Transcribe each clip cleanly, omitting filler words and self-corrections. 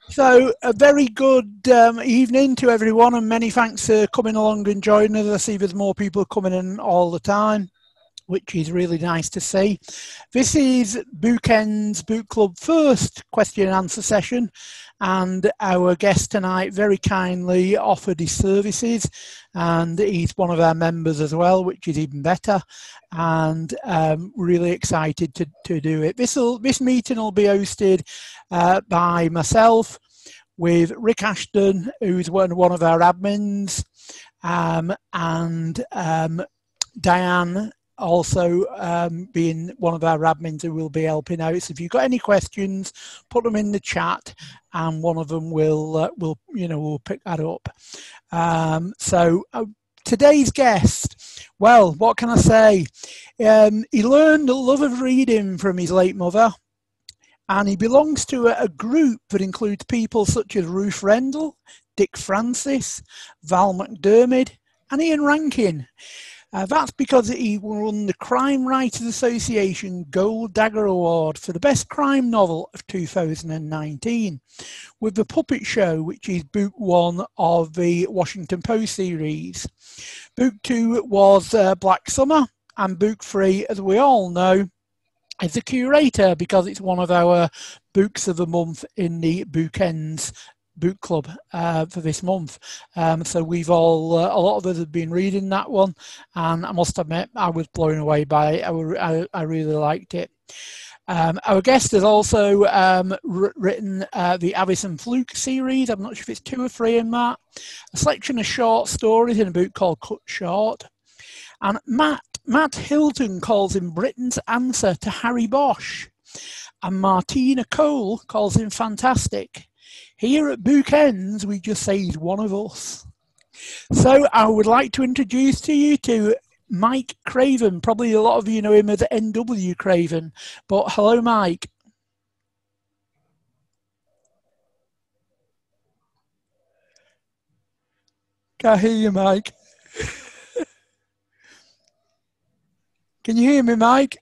So a very good evening to everyone, and many thanks for coming along and joining us. I see there's more people coming in all the time, which is really nice to see. This is Bookends Book Club first question and answer session, and our guest tonight very kindly offered his services, and he's one of our members as well, which is even better, and really excited to do it. This meeting will be hosted by myself, with Rick Ashton, who's one of our admins, and Diane also being one of our admins who will be helping out. So if you've got any questions, put them in the chat, and one of them will pick that up. Today's guest, well, what can I say? He learned a love of reading from his late mother, and he belongs to a group that includes people such as Ruth Rendell, Dick Francis, Val McDermid, and Ian Rankin. That's because he won the Crime Writers Association Gold Dagger Award for the Best Crime Novel of 2019, with The Puppet Show, which is book 1 of the Washington Post series. Book 2 was Black Summer, and book 3, as we all know, is The Curator, because it's one of our books of the month in the Bookends Book Club for this month. So we've all, a lot of us have been reading that one, and I must admit I was blown away by it. I really liked it. Our guest has also written the Avis and Fluke series. I'm not sure if it's 2 or 3 in that. A selection of short stories in a book called Cut Short. And Matt Hilton calls him Britain's answer to Harry Bosch. And Martina Cole calls him fantastic. Here at Bookends, we just say he's one of us. So I would like to introduce to you to Mike Craven. Probably a lot of you know him as NW Craven. But hello, Mike. Can't hear you, Mike. Can you hear me, Mike?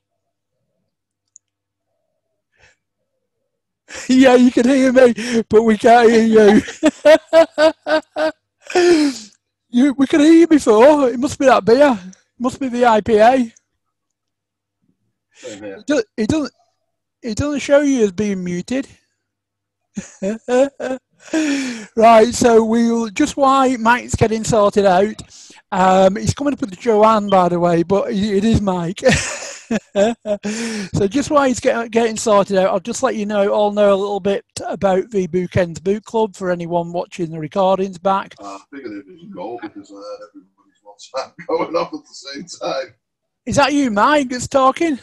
Yeah, you can hear me, but we can't hear you. We could hear you before. It must be that beer. It must be the IPA. It doesn't show you as being muted. Right, so we'll just while Mike's getting sorted out. He's coming up with Joanne, by the way, but it is Mike. So just while he's getting sorted out, I'll just let you all know a little bit about the Bookends Book Club for anyone watching the recordings back. I figured it was gold because everybody's WhatsApp going off at the same time. Is that you, Mike, that's talking?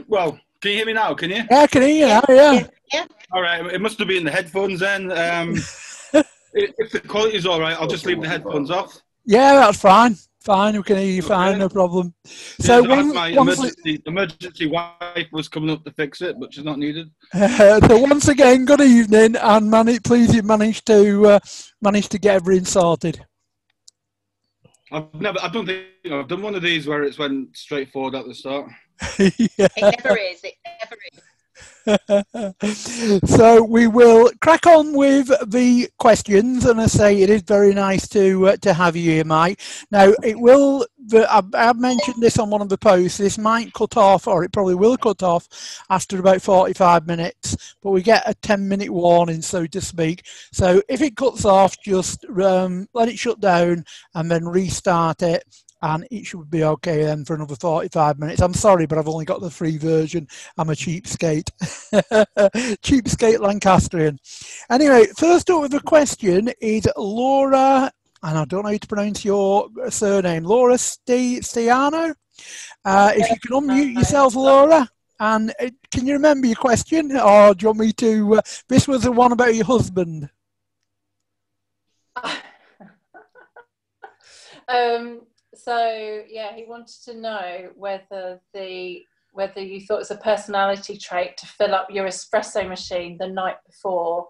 Well, can you hear me now? Can you? Yeah, I can hear you now, yeah. All right, it must have been the headphones then. If the quality's all right, I'll just leave the headphones off. Yeah, that's fine. Fine, we can hear you fine, no problem. So my emergency wife was coming up to fix it, but she's not needed. So once again, good evening, and please you managed to get everything sorted. I don't think I've done one of these where it's went straight forward at the start. Yeah. It never is. It never is. So we will crack on with the questions, and I say it is very nice to have you here, Mike. Now I've mentioned this on one of the posts. This might cut off, or it probably will cut off after about 45 minutes, but we get a 10-minute warning, so to speak. So if it cuts off, just let it shut down and then restart it, and it should be okay then for another 45 minutes. I'm sorry, but I've only got the free version. I'm a cheapskate. Cheapskate Lancastrian. Anyway, first up with the question is Laura, and I don't know how to pronounce your surname, Laura Stiano. If you can unmute yourself, Laura, and can you remember your question, or do you want me to, this was the one about your husband. So yeah, he wanted to know whether you thought it was a personality trait to fill up your espresso machine the night before,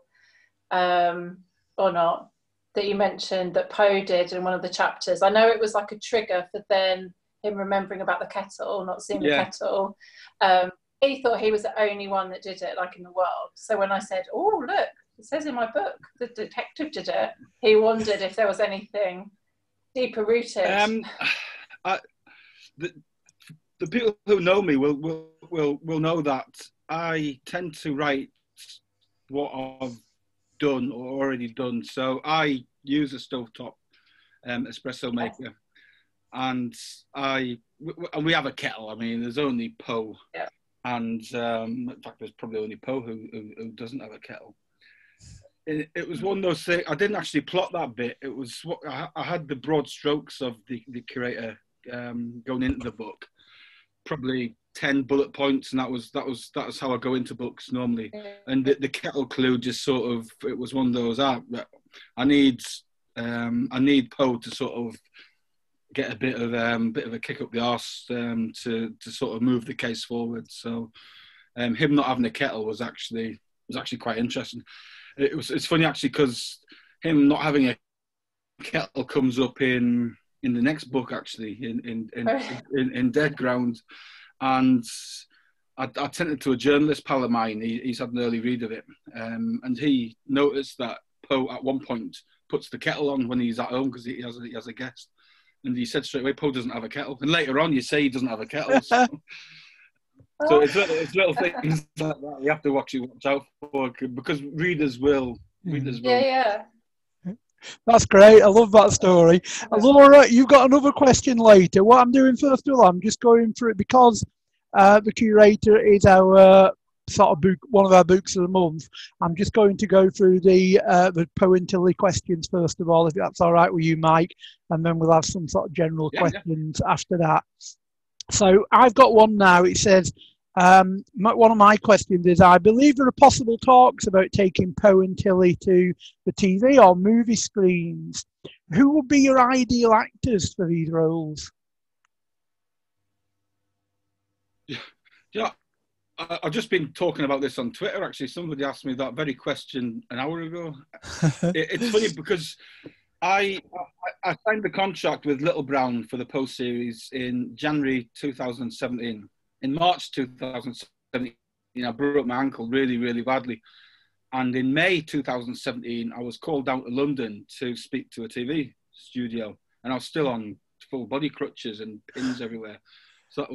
or not. That you mentioned that Poe did in one of the chapters. I know it was like a trigger for then him remembering about the kettle, not seeing the kettle. he thought he was the only one that did it, like in the world. So when I said, "Oh, look, it says in my book the detective did it," he wondered if there was anything deeper rooted. The people who know me will know that I tend to write what I've done or already done. So I use a stovetop espresso maker, and we have a kettle. I mean, there's only Poe, and in fact, there's probably only Poe who doesn't have a kettle. It was one of those things. I didn't actually plot that bit. It was what I had the broad strokes of the curator going into the book, probably 10 bullet points, and that was how I go into books normally. And the kettle clue just sort of, it was one of those. I need Poe to sort of get a bit of a kick up the arse to sort of move the case forward. So him not having a kettle was actually quite interesting. It's funny actually, because him not having a kettle comes up in the next book actually in Dead Ground, and I sent it to a journalist pal of mine. He's had an early read of it, and he noticed that Poe at one point puts the kettle on when he's at home because he has a guest, and he said straight away, Poe doesn't have a kettle. And later on, you say he doesn't have a kettle. So it's little things like that you have to watch out for, because readers will. Yeah. That's great. I love that story. Laura, you've got another question later. What I'm doing first of all, I'm just going through it because the curator is our sort of book, one of our books of the month. I'm just going to go through the Poe and Tilly questions first of all, if that's all right with you, Mike, and then we'll have some sort of general questions after that. So I've got one now. It says, one of my questions is, I believe there are possible talks about taking Poe and Tilly to the TV or movie screens. Who would be your ideal actors for these roles? Yeah, I've just been talking about this on Twitter, actually. Somebody asked me that very question an hour ago. It's funny because I signed the contract with Little Brown for the Poe series in January 2017. In March 2017, I broke my ankle really, really badly. And in May 2017, I was called down to London to speak to a TV studio. And I was still on full body crutches and pins everywhere. So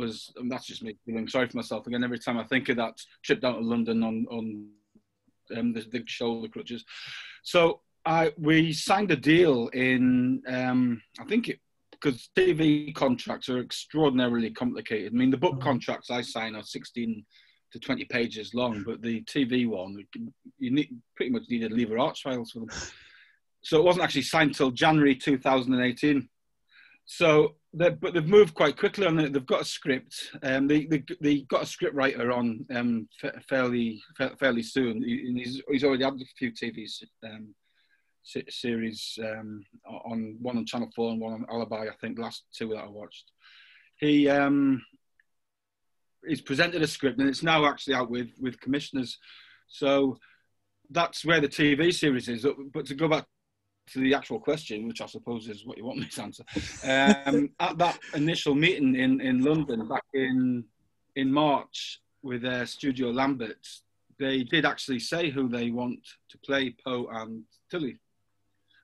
that's just me feeling sorry for myself again every time I think of that trip down to London on the big shoulder crutches. So we signed a deal in, because TV contracts are extraordinarily complicated. I mean, the book contracts I sign are 16 to 20 pages long, but the TV one, you pretty much needed lever arch files for them. So it wasn't actually signed till January 2018. So, but they've moved quite quickly on it. They've got a script. They got a script writer on fairly soon. He's already had a few TV series, on one on Channel 4 and one on Alibi, I think, last two that I watched. He's presented a script and it's now actually out with commissioners. So that's where the TV series is. But to go back to the actual question, which I suppose is what you want me to answer, at that initial meeting in London back in March with Studio Lambert, they did actually say who they want to play Poe and Tilly.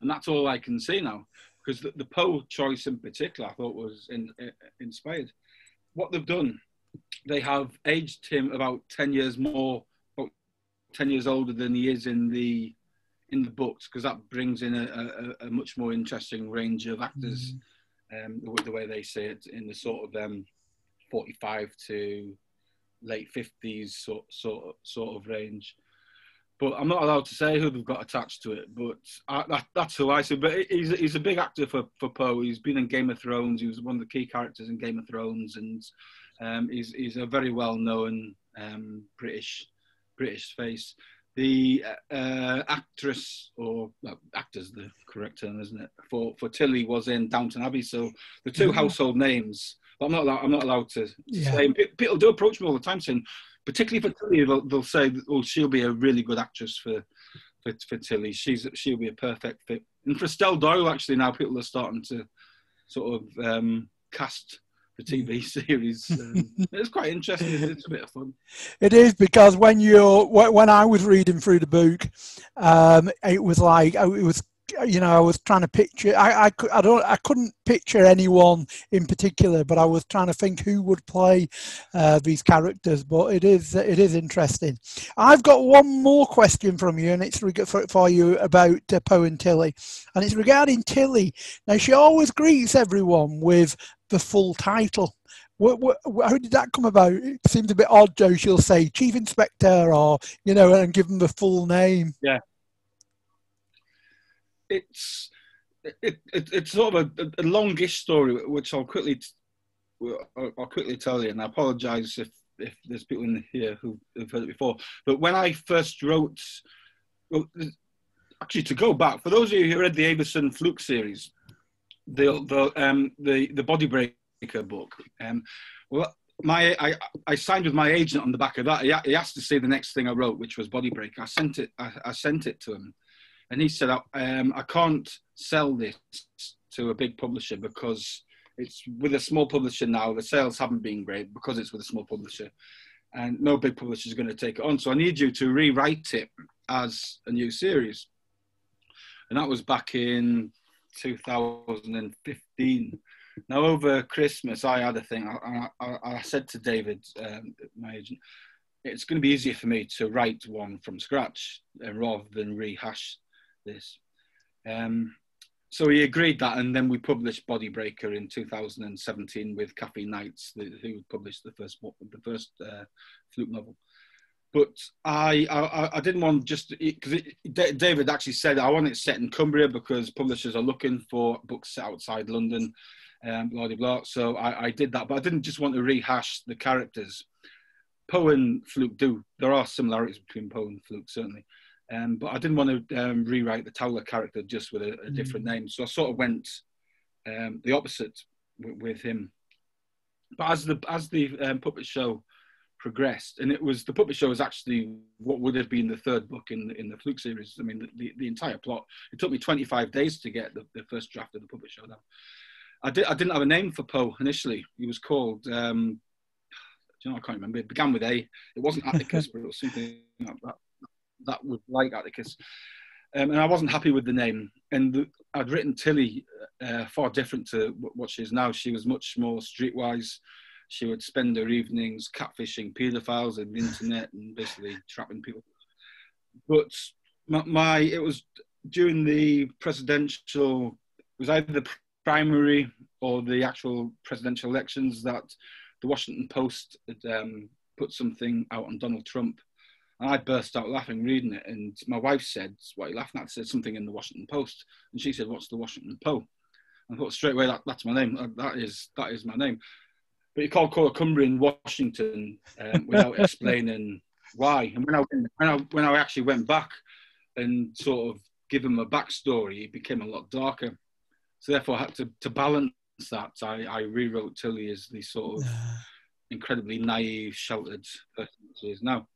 And that's all I can see now, because the Poe choice in particular I thought was inspired. What they've done, they have aged him about 10 years more, about 10 years older than he is in the books, because that brings in a much more interesting range of actors, the way they say it, in the sort of 45 to late 50s sort of range. But I'm not allowed to say who they've got attached to it. But that's who I see. But he's a big actor for Poe. He's been in Game of Thrones. He was one of the key characters in Game of Thrones, and he's a very well-known British face. The actress, or actor's the correct term, isn't it? For Tilly was in Downton Abbey. So the two household names. But I'm not allowed to say. People do approach me all the time saying, particularly for Tilly, they'll say, "Oh, she'll be a really good actress for Tilly. She'll be a perfect fit." And for Estelle Doyle, actually, now people are starting to sort of cast the TV series. It's quite interesting. It's a bit of fun. It is, because when I was reading through the book, it was like it was. I was trying to picture. I couldn't picture anyone in particular, but I was trying to think who would play these characters. But it is interesting. I've got one more question from you, and it's for you about Poe and Tilly, and it's regarding Tilly. Now, she always greets everyone with the full title. How did that come about? It seems a bit odd, Joe. She'll say Chief Inspector, or and give them the full name. Yeah. It's sort of a longish story, which I'll quickly tell you, and I apologise if there's people in here who've heard it before. But when I first wrote, well, actually, to go back, for those of you who read the Avison Fluke series, the Body Breaker book, well, I signed with my agent on the back of that. He asked to see the next thing I wrote, which was Body Breaker. I sent it to him. And he said, I can't sell this to a big publisher because it's with a small publisher now. The sales haven't been great because it's with a small publisher. And no big publisher is going to take it on. So I need you to rewrite it as a new series. And that was back in 2015. Now, over Christmas, I had a thing. I said to David, my agent, it's going to be easier for me to write one from scratch rather than rehash this. So he agreed that, and then we published Body Breaker in 2017 with Caffeine Nights, who published the first Fluke novel. But I didn't want because David actually said I want it set in Cumbria because publishers are looking for books set outside London, blah blah blah. So I did that, but I didn't just want to rehash the characters. Poe and Fluke there are similarities between Poe and Fluke, certainly. But I didn't want to rewrite the Towler character just with a different name. So I sort of went the opposite with him. But as the puppet show progressed, and the puppet show was actually what would have been the third book in the Fluke series. I mean, the entire plot. It took me 25 days to get the first draft of the puppet show down. I didn't have a name for Poe initially. He was called, I can't remember. It began with A. It wasn't Atticus, but it was something like that. That was like Atticus, and I wasn't happy with the name. And I'd written Tilly far different to what she is now. She was much more streetwise. She would spend her evenings catfishing paedophiles on the internet and basically trapping people. But it was during the presidential, it was either the primary or the actual presidential elections that the Washington Post had put something out on Donald Trump. And I burst out laughing reading it, and my wife said, "What are you laughing at?" I said something in the Washington Post, and she said, "What's the Washington Post?" I thought straight away that's my name. That is my name. But he called Cumbrian Washington without explaining why. And when I actually went back and sort of give him a backstory, it became a lot darker. So therefore, I had to balance that. I rewrote Tilly as the sort of incredibly naive, sheltered person she is now.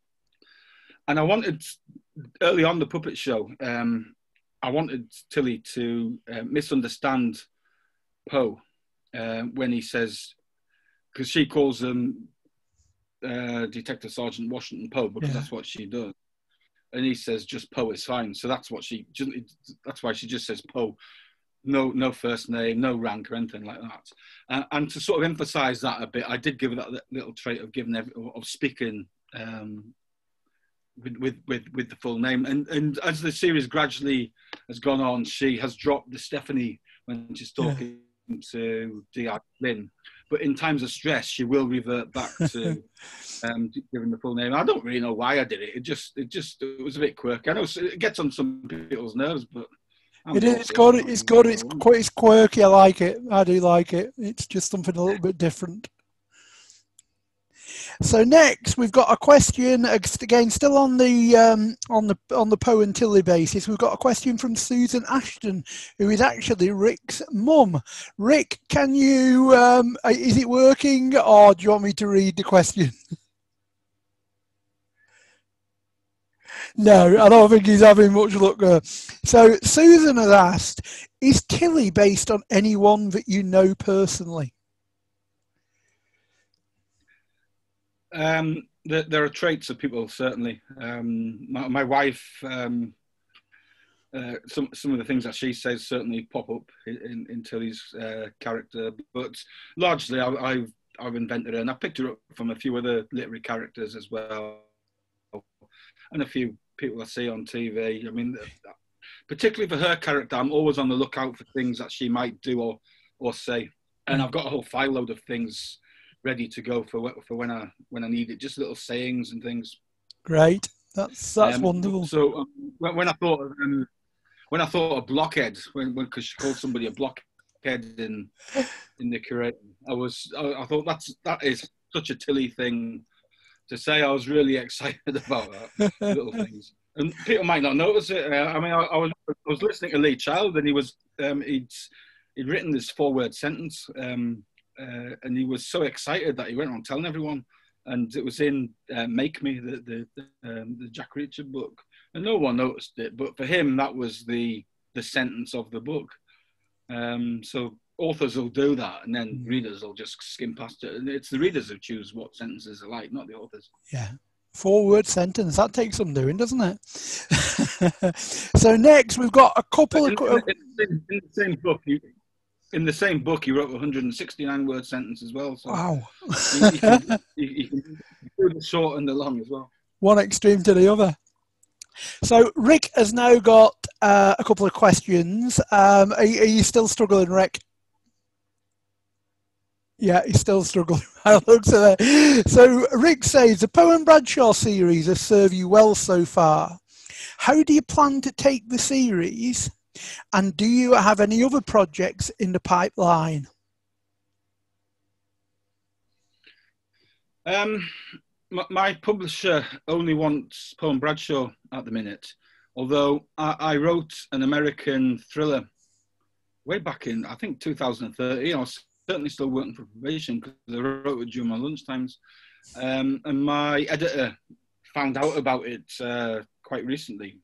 And I wanted, early on the puppet show, I wanted Tilly to misunderstand Poe when he says, because she calls him Detective Sergeant Washington Poe because that's what she does. And he says, just Poe is fine. So that's why she just says Poe. No first name, no rank or anything like that. And to sort of emphasize that a bit, I did give her that little trait of speaking with the full name, and as the series gradually has gone on, she has dropped the Stephanie when she's talking to D.I. Lynn, but in times of stress she will revert back to giving the full name. I don't really know why I did it. It was a bit quirky. I know it gets on some people's nerves, but it's good. It's quirky. I like it. I do like it. It's just something a little bit different. So next, we've got a question again, still on the Poe and Tilly basis. We've got a question from Susan Ashton, who is actually Rick's mum. Rick, can you? Is it working, or do you want me to read the question? No, I don't think he's having much luck there. So Susan has asked, "Is Tilly based on anyone that you know personally?" There are traits of people, certainly. My wife, some of the things that she says certainly pop up in Tilly's character, but largely I've invented her, and I picked her up from a few other literary characters as well, and a few people I see on TV. I mean, particularly for her character, I'm always on the lookout for things that she might do or say, and I've got a whole file load of things ready to go for when I need it, just little sayings and things. Great, that's wonderful. So when I thought of blockhead, because she called somebody a blockhead in the curator, I thought that is such a Tilly thing to say. I was really excited about that little things, and people might not notice it. I mean, I was listening to Lee Child, and he'd written this 4-word sentence. And he was so excited that he went on telling everyone, and it was in Make Me, the Jack Reacher book, and no one noticed it, but for him that was the sentence of the book. So authors will do that, and then readers will just skim past it, and it's the readers who choose what sentences are like, not the authors. Yeah, 4-word sentence, that takes some doing, doesn't it? So next we've got a couple in the same book. In the same book, he wrote a 169-word sentence as well. So wow. you can do the short and the long as well. One extreme to the other. So Rick has now got a couple of questions. Are you still struggling, Rick? Yeah, he's still struggling. So Rick says, the Poe and Bradshaw series has served you well so far. How do you plan to take the series? And do you have any other projects in the pipeline? My publisher only wants Poe and Bradshaw at the minute, although I wrote an American thriller way back in, I think, 2013. I was certainly still working for probation because I wrote it during my lunchtimes. And my editor found out about it quite recently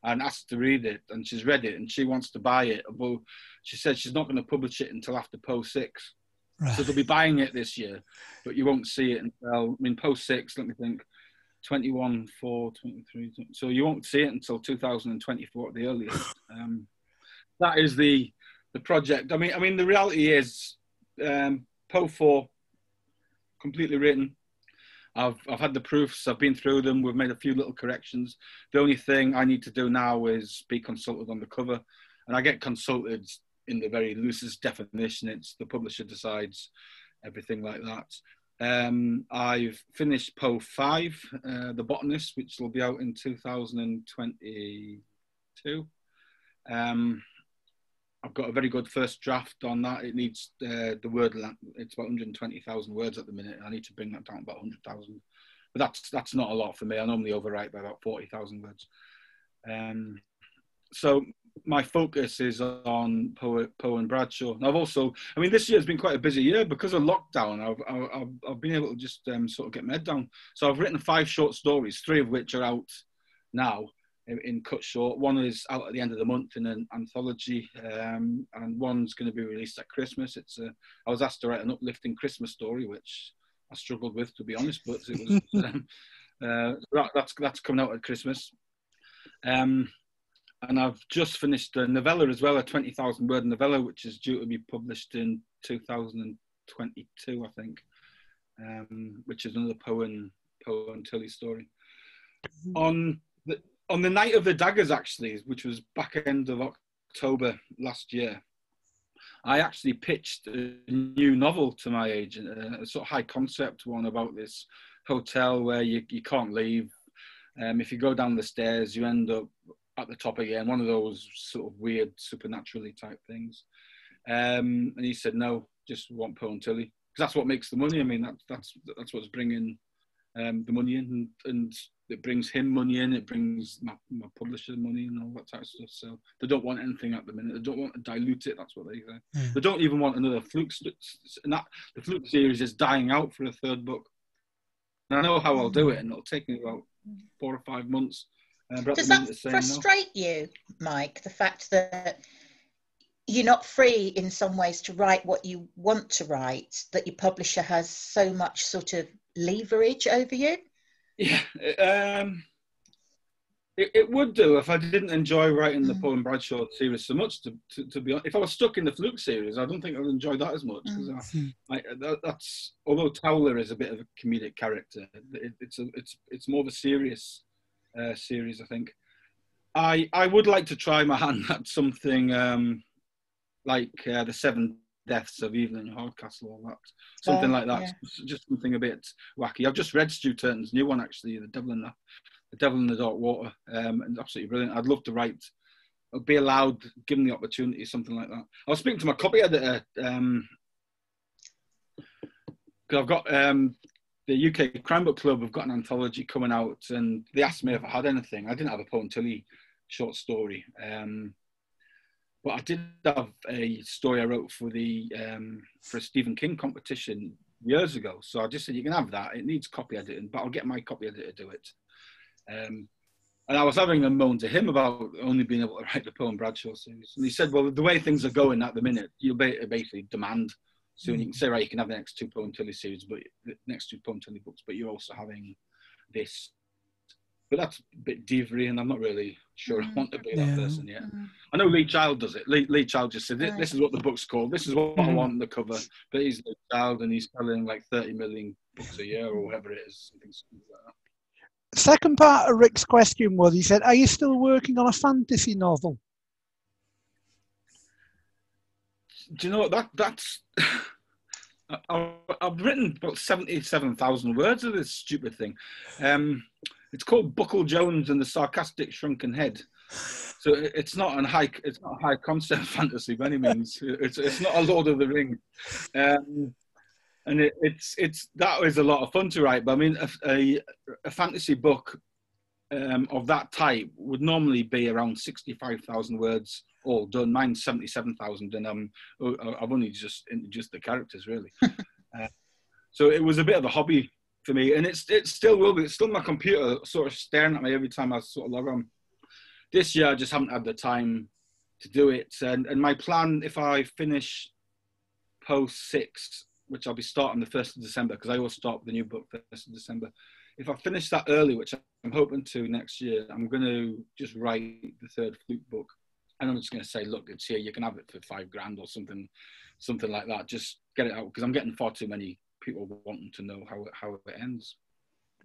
and asked to read it, and she's read it and she wants to buy it, but she said she's not going to publish it until after Poe 6. Right. So they'll be buying it this year, but you won't see it until, I mean, Poe 6, let me think, 21, 4, 23, so you won't see it until 2024 at the earliest. That is the project. I mean, the reality is Poe 4, completely written. I've had the proofs, I've been through them, we've made a few little corrections. The only thing I need to do now is be consulted on the cover, and I get consulted in the very loosest definition. It's the publisher decides, everything like that. I've finished Poe 5, The Botanist, which will be out in 2022. I've got a very good first draft on that. It needs the word, it's about 120,000 words at the minute. I need to bring that down to about 100,000. But that's not a lot for me. I normally overwrite by about 40,000 words. So my focus is on Poe and Bradshaw. And I've also, I mean, this year has been quite a busy year because of lockdown. I've been able to just sort of get my head down. So I've written 5 short stories, 3 of which are out now in cut short. One is out at the end of the month in an anthology, and one's going to be released at Christmas. I was asked to write an uplifting Christmas story, which I struggled with, to be honest, but it was that's coming out at Christmas. And I've just finished a novella as well, a 20,000 word novella, which is due to be published in 2022, I think, which is another Poe and Tilly story. On the Night of the Daggers, actually, which was back end of October last year, I actually pitched a new novel to my agent, a sort of high concept one about this hotel where you can't leave. If you go down the stairs, you end up at the top again, one of those sort of weird supernaturally type things. And he said, no, just want Poe and Tilly. Because that's what makes the money. I mean, that's what's bringing the money in, and it brings him money in, it brings my publisher money and all that type of stuff. So they don't want anything at the minute. They don't want to dilute it, that's what they say. Yeah. They don't even want another Fluke. The Fluke series is dying out for a 3rd book. And I know how I'll do it, and it'll take me about 4 or 5 months. Does that frustrate you, Mike, the fact that you're not free in some ways to write what you want to write, that your publisher has so much sort of leverage over you? Yeah, it would do if I didn't enjoy writing the Poe and Bradshaw series so much. To be honest, if I was stuck in the Fluke series, I don't think I would enjoy that as much. Because that's, although Towler is a bit of a comedic character, it's more of a serious series. I think I would like to try my hand at something like the Seven Deaths of Evelyn Hardcastle, or that, something like that. Yeah. Just something a bit wacky. I've just read Stu Turton's new one, actually, The Devil in the Dark Water, and absolutely brilliant. I'd love to write, be allowed, given the opportunity, something like that. I was speaking to my copy editor, because I've got the UK Crime Book Club have got an anthology coming out, and they asked me if I had anything. I didn't have a Poe and Tilly short story, but I did have a story I wrote for a Stephen King competition years ago. So I just said, you can have that. It needs copy editing, but I'll get my copy editor to do it. And I was having a moan to him about only being able to write the Poe and Bradshaw series. And he said, well, the way things are going at the minute, you'll basically demand soon. You can say, right, you can have the next 2 Poe and Tilly series, but the next 2 Poe and Tilly books, but you're also having this. But that's a bit deviary, and I'm not really sure I want to be that person yet. I know Lee Child does it. Lee Child just said, this is what the book's called. This is what I want on the cover. But he's Lee Child, and he's selling like 30 million books a year or whatever it is. Something like that. Second part of Rick's question was, he said, are you still working on a fantasy novel? Do you know what? That's... I've written about 77,000 words of this stupid thing. It's called Buckle Jones and the Sarcastic Shrunken Head. So it's not a high concept fantasy by any means. It's not a Lord of the Rings, and it's that is a lot of fun to write. But I mean, a fantasy book of that type would normally be around 65,000 words all done. Mine's 77,000, and I've only just introduced the characters really. So it was a bit of a hobby for me, and it still will be. It's still my computer sort of staring at me every time I sort of log on. This year I just haven't had the time to do it, and my plan, if I finish Poe 6, which I'll be starting the 1st of December, because I will start the new book 1st of December. If I finish that early, which I'm hoping to next year, I'm going to just write the 3rd Fluke book, and I'm just going to say, look, it's here, you can have it for $5,000 or something like that. Just get it out, because I'm getting far too many people wanting to know how it ends.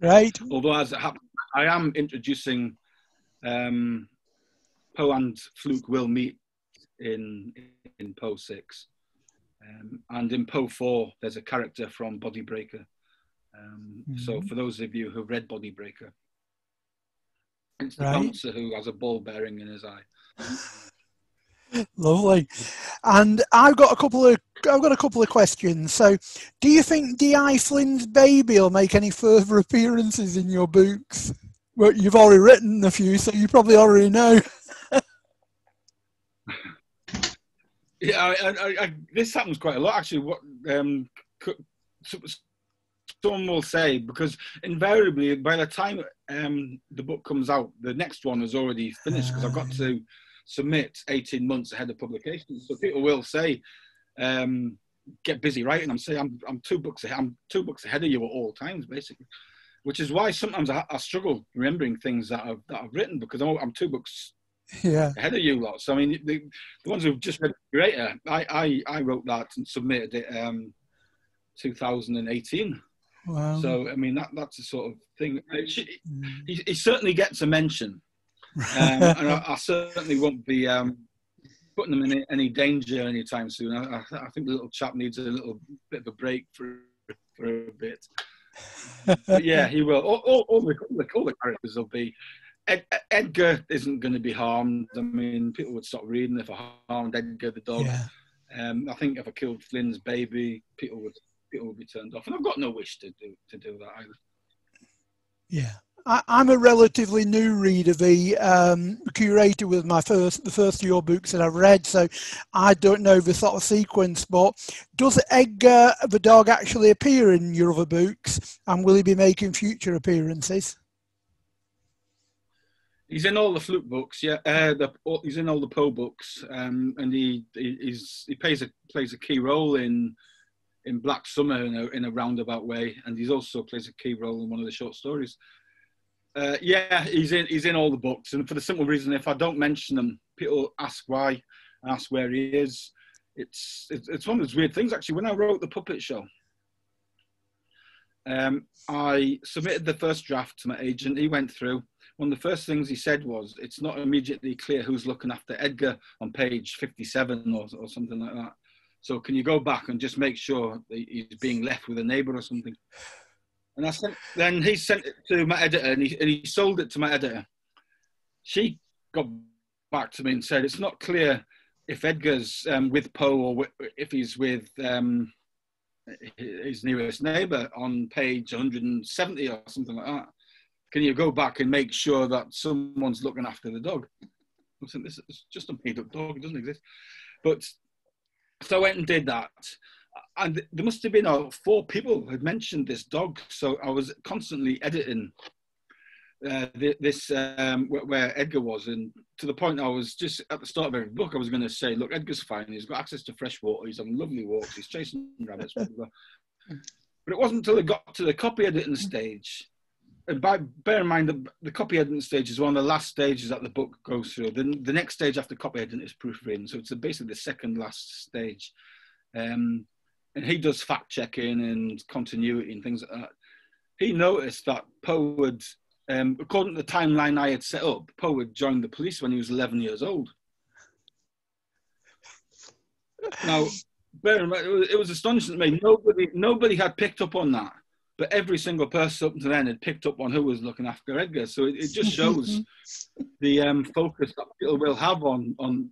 Right. Although, as it happens, I am introducing Poe and Fluke will meet in Poe 6, and in Poe 4 there's a character from Body Breaker. So for those of you who've read Body Breaker, it's the bouncer who has a ball bearing in his eye. Lovely. And I've got a couple of questions. So, do you think D.I. Flynn's baby will make any further appearances in your books? Well, you've already written a few, so you probably already know. Yeah, I, this happens quite a lot actually. What someone will say, because invariably by the time the book comes out, the next one is already finished, because I've got to submit 18 months ahead of publication. So people will say, get busy writing. I'm saying I'm 2 books ahead. I'm 2 books ahead of you at all times, basically. Which is why sometimes I struggle remembering things that I've written, because I'm 2 books ahead of you lot. So I mean, the ones who've just read Creator, I wrote that and submitted it 2018. Wow. So I mean, that's the sort of thing. He certainly gets a mention, and I certainly won't be putting him in any danger anytime soon. I think the little chap needs a little bit of a break for a bit. But yeah, he will. All the characters will be. Edgar isn't going to be harmed. I mean, people would stop reading if I harmed Edgar the dog. Yeah. I think if I killed Flynn's baby, people would be turned off, and I've got no wish to do that either. Yeah. I'm a relatively new reader. The Curator was the first of your books that I've read, so I don't know the sort of sequence, but does Edgar the dog actually appear in your other books, and will he be making future appearances? He's in all the Fluke books, yeah. He's in all the Poe books, and he plays a key role in in Black Summer in a roundabout way, and he's also plays a key role in one of the short stories. Yeah, he's in all the books, and for the simple reason, if I don't mention them, people ask why and ask where he is. It's one of those weird things, actually. When I wrote The Puppet Show, I submitted the first draft to my agent. He went through. One of the first things he said was, it's not immediately clear who's looking after Edgar on page 57 or something like that. So can you go back and just make sure that he's being left with a neighbour or something? And then he sent it to my editor, and he sold it to my editor. She got back to me and said, it's not clear if Edgar's with Poe or if he's with his nearest neighbour on page 170 or something like that. Can you go back and make sure that someone's looking after the dog? I said, this is just a made-up dog. It doesn't exist. But so I went and did that. And there must have been 4 people who had mentioned this dog. So I was constantly editing where Edgar was. And to the point I was just, at the start of every book, I was going to say, look, Edgar's fine. He's got access to fresh water. He's having lovely walks. He's chasing rabbits. Blah, blah, blah. But it wasn't until I got to the copy editing stage. And bear in mind, the copy editing stage is one of the last stages that the book goes through. The next stage after copy editing is proofreading. So it's basically the second last stage. And he does fact checking and continuity and things like that. He noticed that Poe had, according to the timeline I had set up, Poe had joined the police when he was 11 years old. Now, bear in mind, it was astonishing to me. Nobody had picked up on that. But every single person up to then had picked up on who was looking after Edgar. So it just shows the focus that people will have on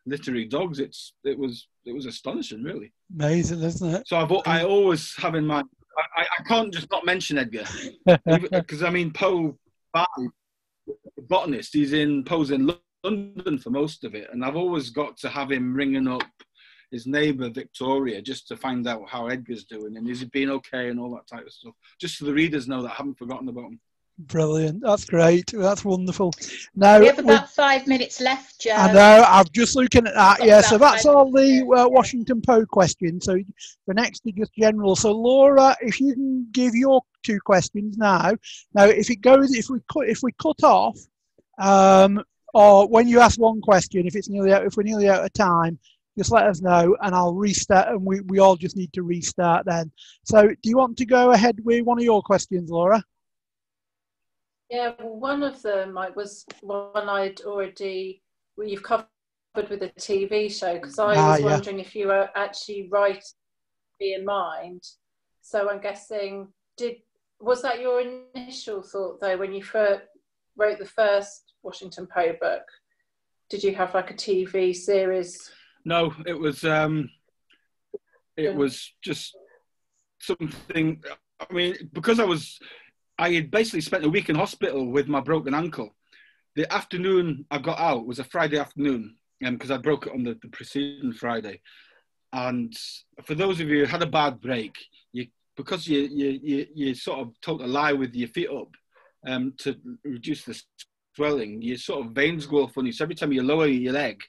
literary dogs. It was astonishing, really. Amazing, isn't it? So I always have in mind, I can't just not mention Edgar. Because, I mean, Poe, botanist, Poe's in London for most of it. And I've always got to have him ringing up his neighbour Victoria just to find out how Edgar's doing and is he being okay and all that type of stuff. Just so the readers know that I haven't forgotten about him. Brilliant. That's great. That's wonderful. Now we have about 5 minutes left, Joe. I know. I'm just looking at that. Yeah. So that's all the Washington Poe questions. So the next is just general. So Laura, if you can give your 2 questions now. Now, if we cut off, or when you ask one question, if we're nearly out of time, just let us know and I'll restart, and we all just need to restart then. So do you want to go ahead with one of your questions, Laura? Yeah, well, one of them was one you've covered with a TV show, because I was wondering if you were actually writing in mind. So I'm guessing, was that your initial thought though, when you wrote the first Washington Poe book? Did you have like a TV series? No, it was just something. I mean, because I had basically spent a week in hospital with my broken ankle. The afternoon I got out was a Friday afternoon, because I broke it on the preceding Friday. And for those of you who had a bad break, because you sort of told a lie with your feet up to reduce the swelling, your sort of veins go all funny. So every time you lower your leg,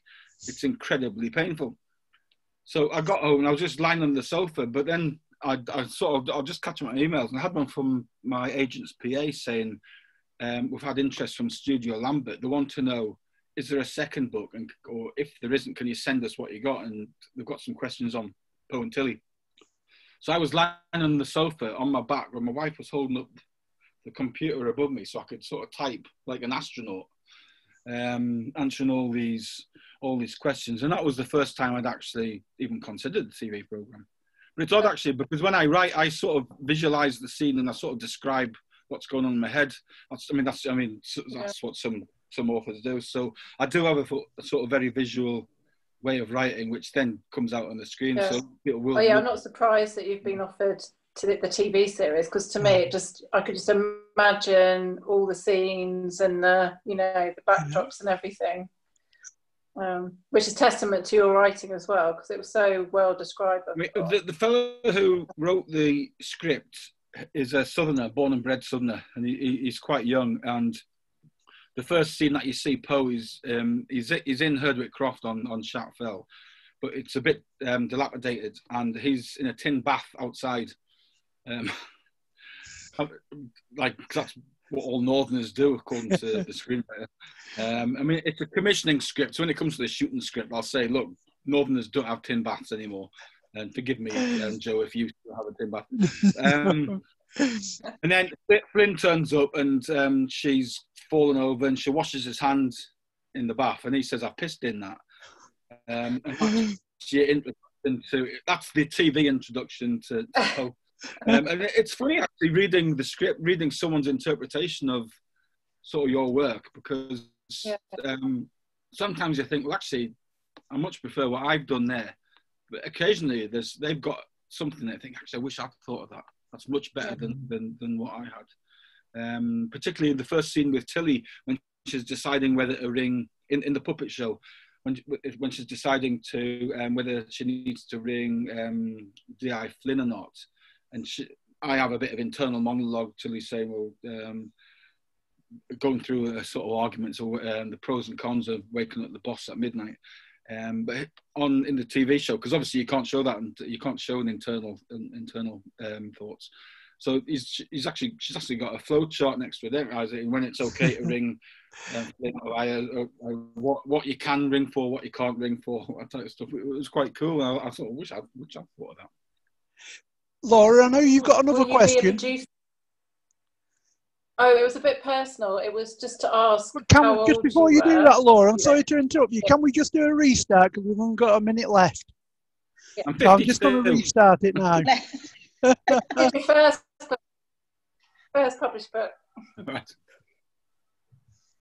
it's incredibly painful. So I got home and I was just lying on the sofa, but then I was just catching my emails, and I had one from my agent's PA saying, we've had interest from Studio Lambert. They want to know, is there a second book? Or if there isn't, can you send us what you got? And they've got some questions on Poe and Tilly. So I was lying on the sofa on my back, where my wife was holding up the computer above me so I could sort of type like an astronaut, answering all these questions. And that was the first time I'd actually even considered the TV program. But it's odd actually, because when I write, I sort of visualize the scene and I sort of describe what's going on in my head. That's what some authors do. So I do have a sort of very visual way of writing, which then comes out on the screen. Yeah. So people will. I'm not surprised that you've been offered to the TV series, because to me I could just imagine all the scenes and the backdrops and everything, which is testament to your writing as well, because it was so well described. I mean, the fellow who wrote the script is a Southerner, born and bred Southerner, and he's quite young. And the first scene that you see Poe is he's in Herdwick Croft on Shat Fell, but it's a bit dilapidated, and he's in a tin bath outside. Like that's what all Northerners do, according to the screenwriter. I mean, it's a commissioning script, so when it comes to the shooting script, I'll say, look, Northerners don't have tin baths anymore, and forgive me, Joe, if you still have a tin bath. And then Flynn turns up, and she's fallen over, and she washes his hand in the bath, and he says, "I pissed in that." And that's the TV introduction to Poe. And it's funny actually reading the script, reading someone's interpretation of sort of your work, because sometimes you think, well, actually, I much prefer what I've done there. But occasionally they've got something that I think, actually, I wish I'd thought of that. That's much better than what I had. Particularly in the first scene with Tilly, when she's deciding whether to ring, in the puppet show, when she's deciding to whether she needs to ring D.I. Flynn or not. And I have a bit of internal monologue, Tilly saying, well, going through a sort of arguments or the pros and cons of waking up the boss at midnight. But in the TV show, because obviously you can't show that, and you can't show an internal thoughts. So she's actually got a flow chart next to it, and when it's okay to ring, what you can ring for, what you can't ring for, that type of stuff. It was quite cool. I thought, I wish I'd thought of that. Laura, I know you've got another question. Oh, it was a bit personal. It was just to ask. Just before you do that, Laura, I'm sorry to interrupt you. Can we just do a restart, because we've only got a minute left? Yeah. So I'm just going to restart it now. First published book. Right.